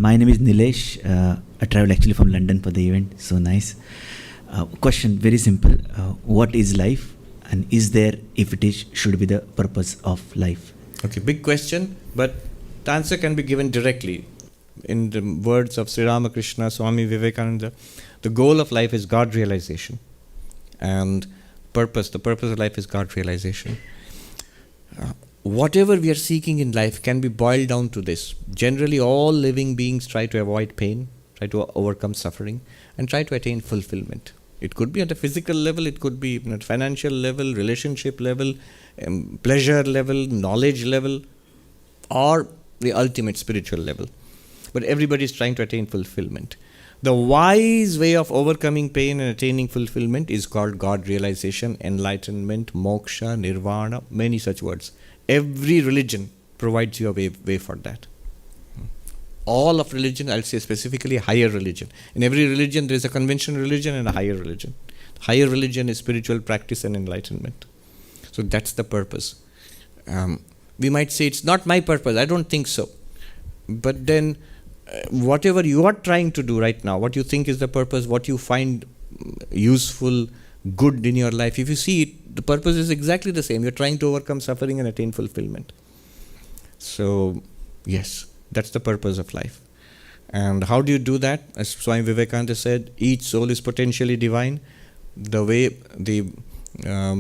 My name is Nilesh. I traveled actually from London for the event. So nice. Question very simple. What is life? And is there, if it is, should be the purpose of life? Okay, big question, but the answer can be given directly. In the words of Sri Ramakrishna, Swami Vivekananda, the goal of life is God realization. And the purpose of life is God realization. Whatever we are seeking in life can be boiled down to this. Generally, all living beings try to avoid pain, try to overcome suffering, and try to attain fulfillment. It could be at a physical level, it could be at a financial level, relationship level, pleasure level, knowledge level, or the ultimate spiritual level. But everybody is trying to attain fulfillment. The wise way of overcoming pain and attaining fulfillment is called God realization, enlightenment, moksha, nirvana, many such words. Every religion provides you a way for that. All of religion, I'll say specifically higher religion. In every religion, there is a conventional religion and a higher religion. Higher religion is spiritual practice and enlightenment. So that's the purpose. We might say it's not my purpose. I don't think so. But then whatever you are trying to do right now, what you think is the purpose, what you find useful, good in your life, if you see it, the purpose is exactly the same. You're trying to overcome suffering and attain fulfillment. So, yes, that's the purpose of life. And how do you do that? As Swami Vivekananda said, each soul is potentially divine. The way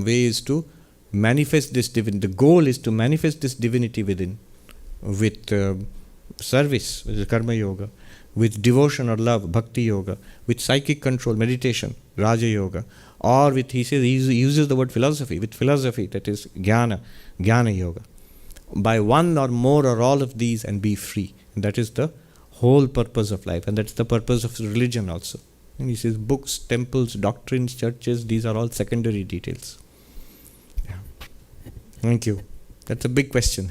is to manifest this divinity. The goal is to manifest this divinity within with service, with karma yoga, with devotion or love, bhakti yoga, with psychic control, meditation, raja yoga, or with, he uses the word philosophy, with philosophy, that is jnana yoga. By one or more or all of these and be free. And that is the whole purpose of life, and that's the purpose of religion also. And he says books, temples, doctrines, churches, these are all secondary details. Yeah. Thank you. That's a big question.